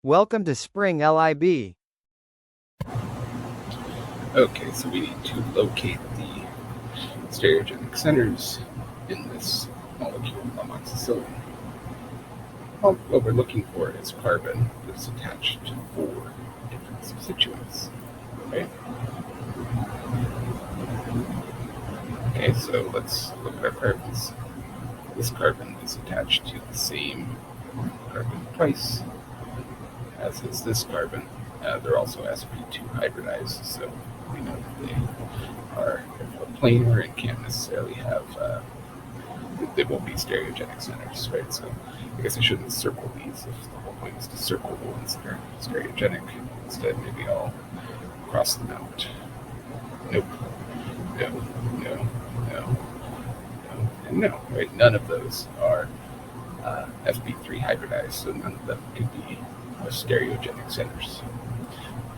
Welcome to Spring LIB. Okay, so we need to locate the stereogenic centers in this molecule, amoxicillin. Well, what we're looking for is carbon that's attached to 4 different substituents. Right? Okay, so let's look at our carbons. This carbon is attached to the same carbon twice, as is this carbon. They're also sp2 hybridized, so we know that they are planar and can't necessarily have, they won't be stereogenic centers, right? So I guess I shouldn't circle these if the whole point is to circle the ones that are stereogenic. Instead, maybe I'll cross them out. Nope. No, no, no, no, and no, right? None of those are sp3 hybridized, so none of them could be stereogenic centers.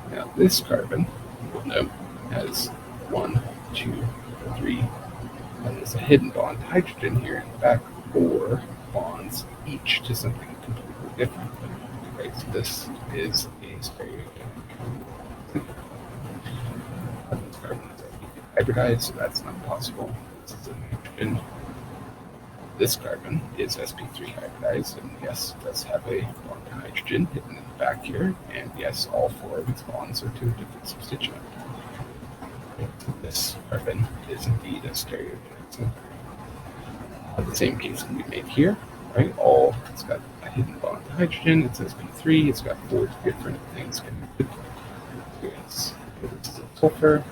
Now this carbon, we'll note, has 1, 2, 3, and there's a hidden bond to hydrogen here in the back, 4 bonds each to something completely different. Right, so this is a stereogenic. This carbon is hybridized, so that's not possible. This is a nitrogen. This carbon is sp3 hybridized, and yes, it does have a bond to hydrogen hidden in the back here, and yes, all 4 of its bonds are to a different substituent. This carbon is indeed a stereogenic center. The same case can be made here, right? It's got a hidden bond to hydrogen, it's sp3, it's got 4 different things connected. Yes, this is a sulfur,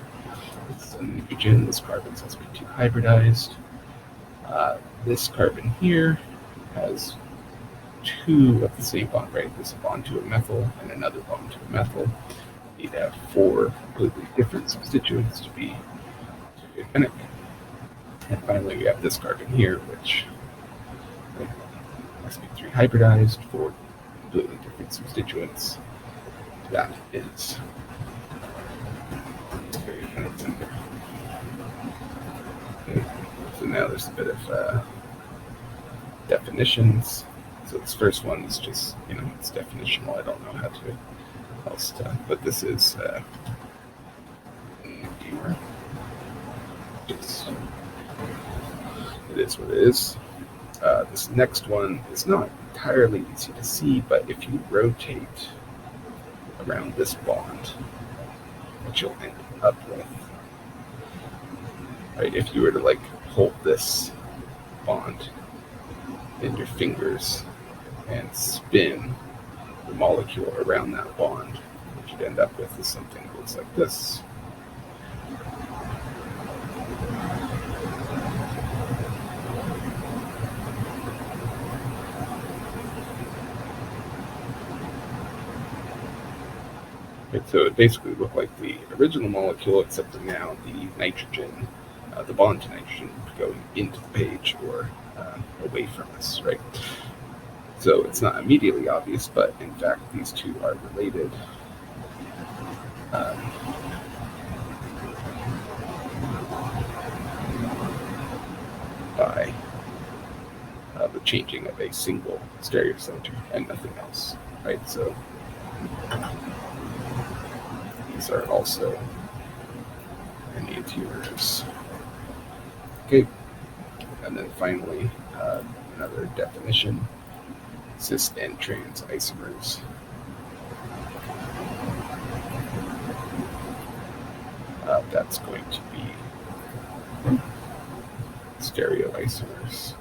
this is a nitrogen, this carbon's sp2 hybridized. This carbon here has 2 of the same bond, right? There's a bond to a methyl and another bond to a methyl. You need to have 4 completely different substituents to be stereogenic. And finally, we have this carbon here, which must be 3 hybridized, 4 completely different substituents. That is stereogenic center. Okay. So now there's a bit of definitions. So this first one is just, it's definitional. I don't know how to else to, but this is Enantiomer. It is what it is. This next one is not entirely easy to see, but if you rotate around this bond, what you'll end up with, right? If you were to hold this bond in your fingers and spin the molecule around that bond, what you'd end up with is something that looks like this. Right, so it basically looked like the original molecule, except for now the nitrogen, the bond to nitrogen going into the page or away from us, right? So it's not immediately obvious, but in fact these two are related. By the changing of a single stereocenter and nothing else, right? So these are also enantiomers. Okay, and then finally another definition: Cis and Trans-isomers. That's going to be stereoisomers.